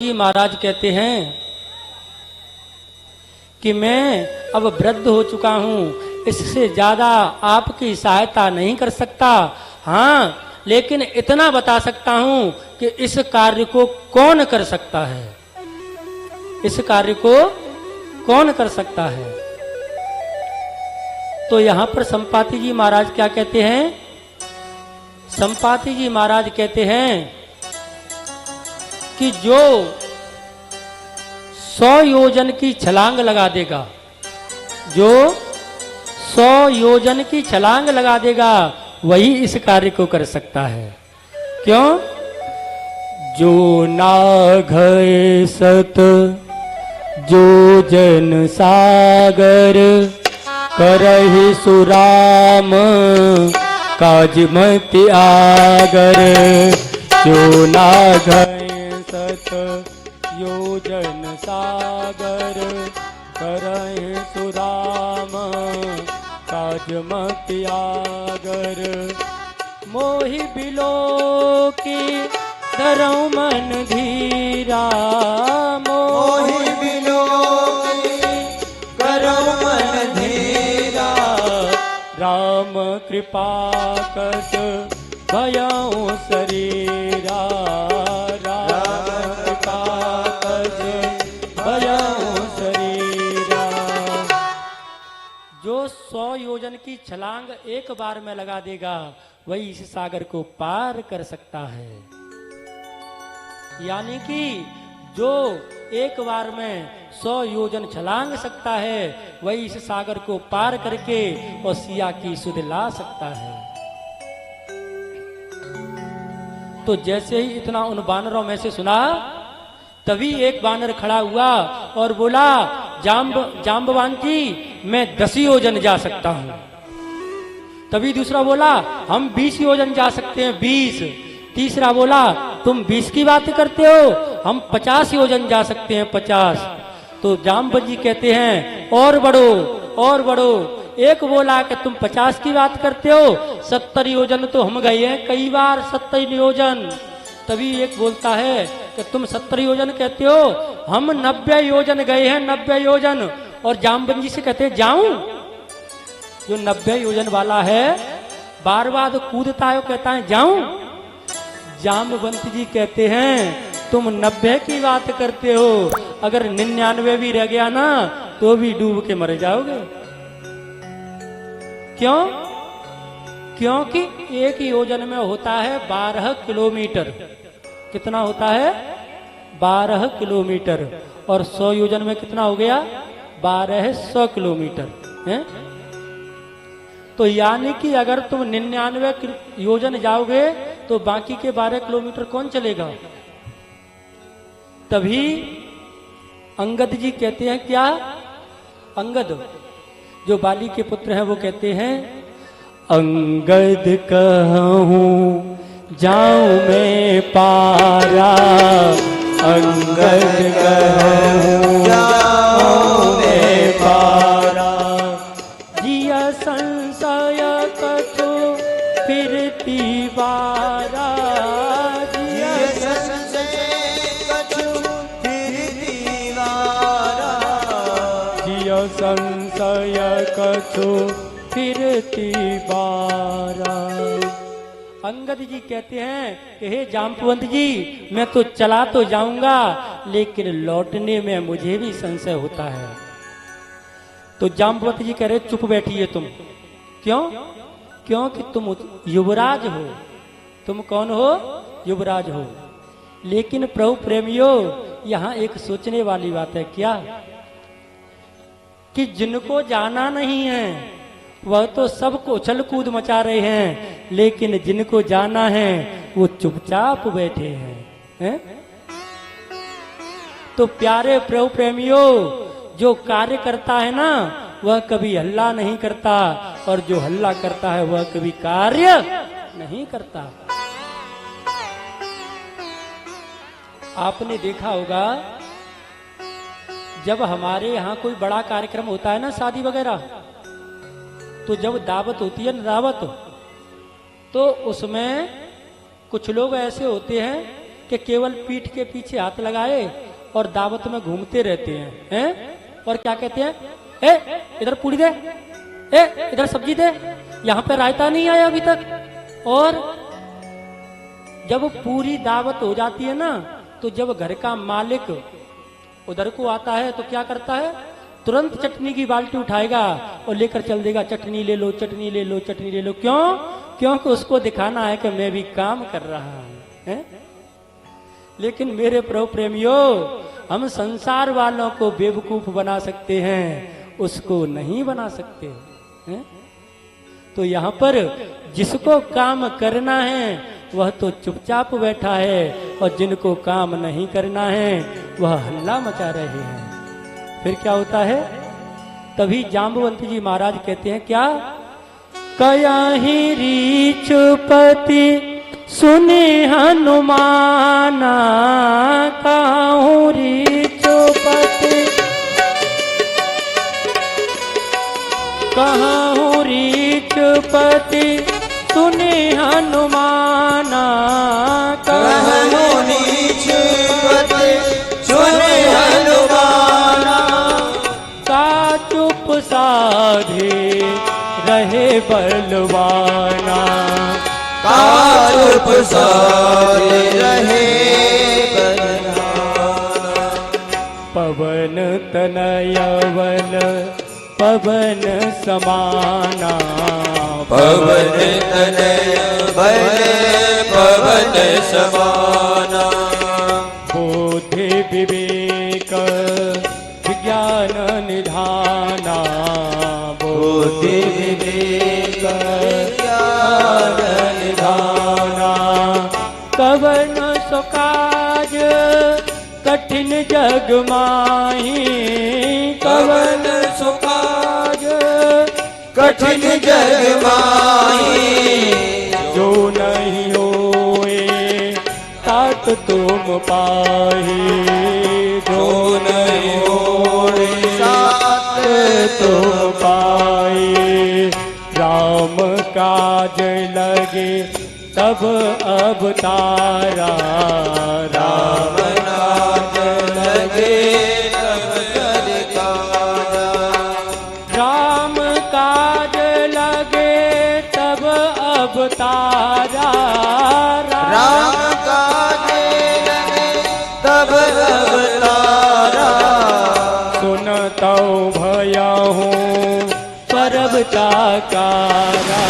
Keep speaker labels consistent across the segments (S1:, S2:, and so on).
S1: जी महाराज कहते हैं कि मैं अब वृद्ध हो चुका हूँ, इससे ज़्यादा आपकी सहायता नहीं कर सकता। हाँ, लेकिन इतना बता सकता हूँ कि इस कार्य को कौन कर सकता है, इस कार्य को कौन कर सकता है। तो यहाँ पर संपाति जी महाराज क्या कहते हैं? संपाति जी महाराज कहते हैं कि जो 100 योजन की छलांग लगा देगा, जो 100 योजन की छलांग लगा देगा, वही इस कार्य को कर सकता है। क्यों? जो नाघय सत जो जन सागर करहि सुराम काज मति आगर। जो नाघय सत योजन सागर करहि सुराम काज मति आगर। मोहि बिलो की धरऊ मन धीरा, मोहि बिलो की धरऊ मन धीरा। राम कृपा कस भयउ शरीरा, राम कृपा कस भयउ शरीरा। जो 100 योजन की छलांग एक बार में लगा देगा, वही इस सागर को पार कर सकता है। यानी कि जो एक बार में 100 योजन छलांग सकता है, वही इस सागर को पार करके और सिया की सुध ला सकता है। तो जैसे ही इतना उन बानरों में से सुना, तभी एक बानर खड़ा हुआ और बोला, जाम्बवान जी, मैं 10 योजन जा सकता हूं। तभी दूसरा बोला, हम 20 योजन जा सकते हैं, 20। तीसरा बोला, तुम 20 की बात करते हो, हम 50 योजन जा सकते हैं, 50। तो जाम्बवान जी कहते हैं, और बढ़ो और बढ़ो। एक बोला कि तुम 50 की बात करते हो, 70 योजन तो हम गए हैं कई बार, 70 योजन। तभी एक बोलता है कि तुम 70 योजन कहते हो, हम 90 योजन गए हैं, 90 योजन। और जाम्बवान जी से कहते हैं, जाऊं? जो 90 योजन वाला है बार बार कूदता है, कहता है जाऊं? जाम्बवंत जी कहते हैं, तुम 90 की बात करते हो, अगर 99 भी रह गया ना, तो भी डूब के मर जाओगे। क्यों? क्योंकि एक योजन में होता है 12 किलोमीटर। कितना होता है? 12 किलोमीटर। और 100 योजन में कितना हो गया? 1200 किलोमीटर है। तो यानी कि अगर तुम 99 योजन जाओगे, तो बाकी के 12 किलोमीटर कौन चलेगा? तभी अंगद जी कहते हैं, क्या? अंगद जो बाली के पुत्र हैं, वो कहते हैं, अंगद कहूँ जाऊं मैं पारा, अंगद कहूँ जाऊं मैं पारा। जिया संशय कछु फिरती बारा, जिया संशय कछु फिरती बारा। जिया संशय कछु फिरती बारा। अंगद जी कहते हैं कि हे जाम्बवंत जी, मैं तो चला तो जाऊंगा, लेकिन लौटने में मुझे भी संशय होता है। तो जाम्बवंत जी कह रहे, चुप बैठिए तुम। क्यों? क्योंकि तुम युवराज हो। तुम कौन हो? युवराज हो। लेकिन प्रभु प्रेमियों, यहाँ एक सोचने वाली बात है। क्या? कि जिनको जाना नहीं है, वह तो सबको उछल कूद मचा रहे हैं, लेकिन जिनको जाना है, वो चुपचाप बैठे हैं। तो प्यारे प्रभु प्रेमियों, जो कार्य करता है ना, वह कभी हल्ला नहीं करता, और जो हल्ला करता है, वह कभी कार्य नहीं करता। आपने देखा होगा, जब हमारे यहाँ कोई बड़ा कार्यक्रम होता है ना, शादी वगैरह, तो जब दावत होती है ना, दावत, तो उसमें कुछ लोग ऐसे होते हैं कि केवल पीठ के पीछे हाथ लगाए और दावत में घूमते रहते हैं और क्या कहते हैं, ए इधर पूरी दे, ए इधर सब्जी दे, यहाँ पे रायता नहीं आया अभी तक। और जब पूरी दावत हो जाती है ना, तो जब घर का मालिक उधर को आता है तो क्या करता है, तुरंत चटनी की बाल्टी उठाएगा और लेकर चल देगा, चटनी ले लो, चटनी ले लो, चटनी ले लो। क्यों? क्योंकि उसको दिखाना है कि मैं भी काम कर रहा हूं। लेकिन मेरे प्रभु प्रेमियों, हम संसार वालों को बेवकूफ बना सकते हैं, उसको नहीं बना सकते हैं? तो यहाँ पर जिसको काम करना है वह तो चुपचाप बैठा है, और जिनको काम नहीं करना है वह हल्ला मचा रहे हैं। फिर क्या होता है, तभी जाम्बवंत जी महाराज कहते हैं क्या, कयाहि रीछपति सुने हनुमाना, कहूँ रीछपति कहूँ रीछपति सुने हनुमाना, कहूँ रीछपति सुने हनुमाना, का चुप साधे रहे बलवाना,
S2: का चुप साधे रहे बलवाना।
S1: पवन तनयवन पवन समाना,
S2: पवन तनय बल पवन समाना,
S1: बुद्धि विवेक विज्ञान निधाना,
S2: बुद्धि विवेक
S1: विज्ञान निधाना, कवन सो काज कठिन जग माही, कवन सो काज
S2: कठिन जग माही,
S1: जो नहीं होए तात तुम पाही,
S2: जो नहीं होए
S1: साथ तुम पाए। राम काज लगे तब अवतारा,
S2: राम काज लगे तब कलिकाला,
S1: राम काज लगे तब अवतारा,
S2: राम काज लगे तब अवतारा,
S1: सुनता भया हूँ परवता कारा,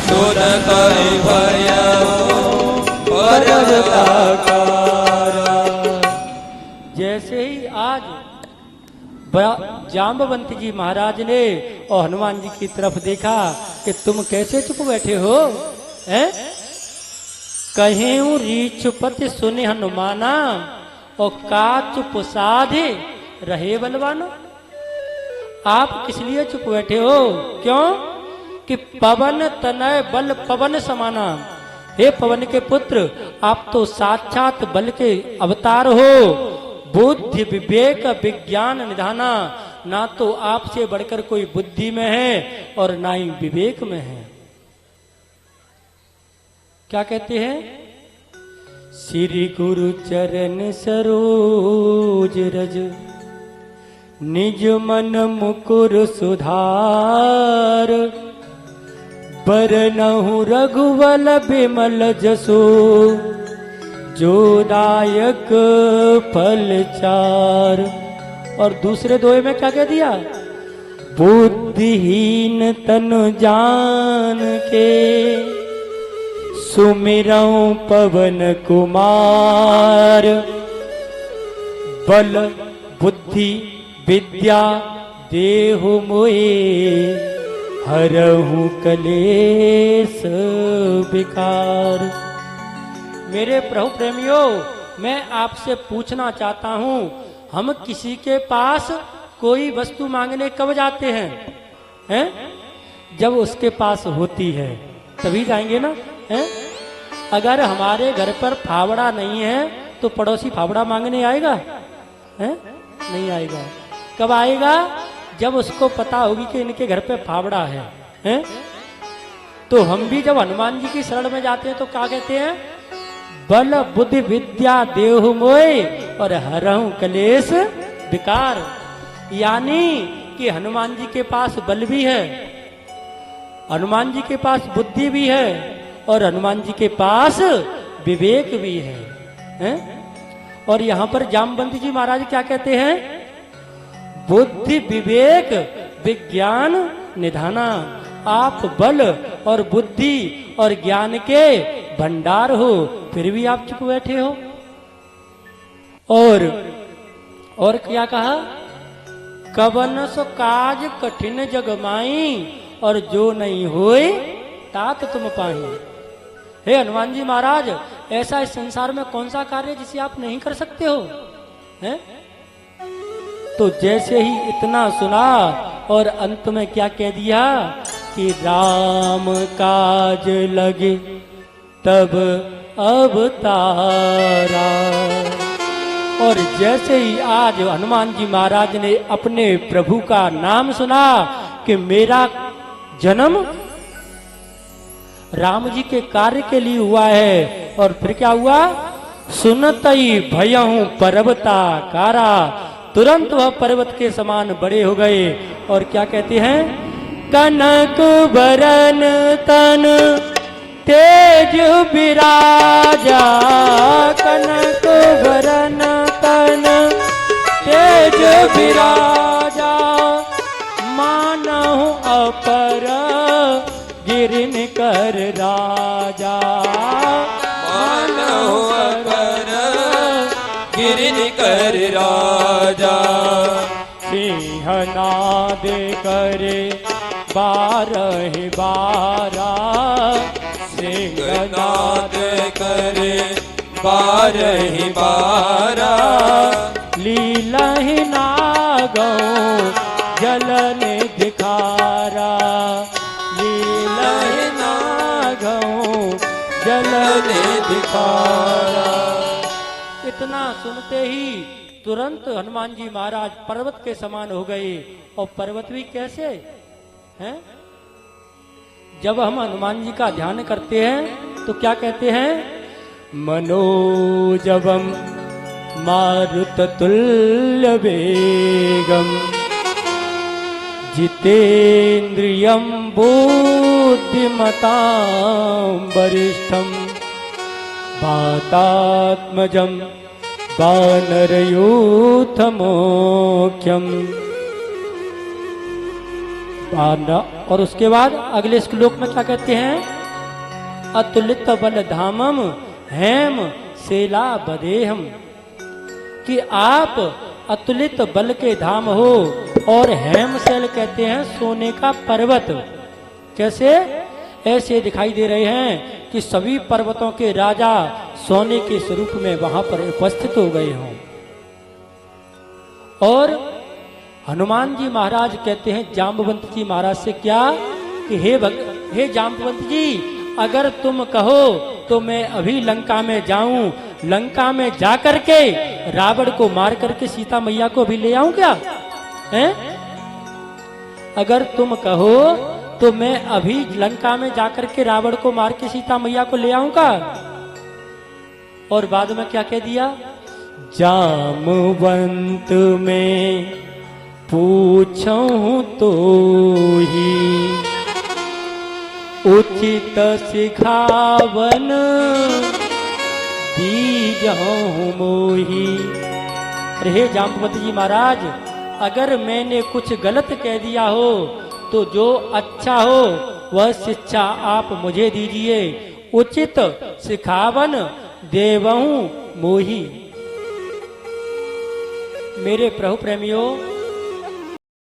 S2: सुनता भया हूँ परवता कारा।
S1: जैसे ही आज जाम्बवंत जी महाराज ने और हनुमान जी की तरफ देखा कि तुम कैसे चुप बैठे हो, हैं? कहें रीछपति सुने हनुमाना, और का चुप साधे रहे बलवाना। आप किस लिए चुप बैठे हो? क्यों? कि पवन तनय बल पवन समाना, हे पवन के पुत्र, आप तो साक्षात बल के अवतार हो। बुद्धि विवेक विज्ञान निधाना, ना तो आपसे बढ़कर कोई बुद्धि में है और ना ही विवेक में है। क्या कहते हैं, श्री गुरु चरण सरोज रज, निज मन मुकुर सुधार, बरनहु रघुवल बिमल जसो, जो दायक फल चार। और दूसरे दोहे में क्या कह दिया, बुद्धिहीन तनु जान के, सुमिरऊं पवन कुमार, बल बुद्धि विद्या देहु मोए, हरहु कलेश विकार। मेरे प्रभु प्रेमियों, मैं आपसे पूछना चाहता हूं, हम किसी के पास कोई वस्तु मांगने कब जाते हैं? जब उसके पास होती है तभी जाएंगे ना, हैं? अगर हमारे घर पर फावड़ा नहीं है तो पड़ोसी फावड़ा मांगने आएगा? हैं? नहीं आएगा। कब आएगा? जब उसको पता होगी कि इनके घर पे फावड़ा है, हैं? तो हम भी जब हनुमान जी की शरण में जाते हैं तो क्या कहते हैं, बल बुद्धि विद्या देहु मोय और हरहु कलेश विकार। यानी कि हनुमान जी के पास बल भी है, हनुमान जी के पास बुद्धि भी है और हनुमान जी के पास विवेक भी है? और यहां पर जामवंत जी महाराज क्या कहते हैं? बुद्धि विवेक विज्ञान निधाना। आप बल और बुद्धि और ज्ञान के भंडार हो, फिर भी आप चुप बैठे हो। और क्या कहा? कवन सो काज कठिन जग माई और जो नहीं होए तात तुम पाही। हे हनुमान जी महाराज, ऐसा इस संसार में कौन सा कार्य जिसे आप नहीं कर सकते हो? हैं? तो जैसे ही इतना सुना और अंत में क्या कह दिया कि राम काज लगे तब अवतारा। और जैसे ही आज हनुमान जी महाराज ने अपने प्रभु का नाम सुना कि मेरा जन्म राम जी के कार्य के लिए हुआ है, और फिर क्या हुआ? सुनतई भयहु पर्वताकारा। तुरंत वह पर्वत के समान बड़े हो गए। और क्या कहते हैं? कनक बरन तन तेज विराजा, कनक बरन तन तेज विराजा, मानहु अपर गिरन कर राजा,
S2: मानहु अपर गिरन कर राजा।
S1: सिंहनाद करे बारह बारा,
S2: सिंहनाद करे बारह बारा,
S1: लीलहि नागौ जलन दिखारा, लीलहि नागौ जलन दिखारा। इतना सुनते ही तुरंत हनुमान जी महाराज पर्वत के समान हो गए। और पर्वत भी कैसे हैं? जब हम हनुमान जी का ध्यान करते हैं तो क्या कहते हैं? मनोजवम मारुत तुल्य वेगम, जितेन्द्रियं बुद्धिमतां वरिष्ठं, वातात्मजं वानरयूथमोख्यम। और उसके बाद अगले श्लोक में क्या कहते हैं? अतुलित बल धामम हेम सेला बदेहम। कि आप अतुलित बल के धाम हो। और हेमशैल कहते हैं सोने का पर्वत। कैसे? ऐसे दिखाई दे रहे हैं कि सभी पर्वतों के राजा सोने के स्वरूप में वहां पर उपस्थित हो गए हों। और हनुमान जी महाराज कहते हैं जाम्बवंत जी महाराज से क्या कि हे जाम्बवंत जी, अगर तुम कहो तो मैं अभी लंका में जाऊं, लंका में जाकर के रावण को मार करके सीता मैया को भी ले आऊं क्या? हैं? अगर तुम कहो तो मैं अभी लंका में जाकर के रावण को मार के सीता मैया को ले आऊंगा। और बाद में क्या कह दिया? जामवंत में पूछूं तो ही उचित सिखावन दीजहूं मोही। अरे जाम्बवंत जी महाराज, अगर मैंने कुछ गलत कह दिया हो तो जो अच्छा हो वह शिक्षा आप मुझे दीजिए। उचित सिखावन देवहूं मोही। मेरे प्रभु प्रेमियों,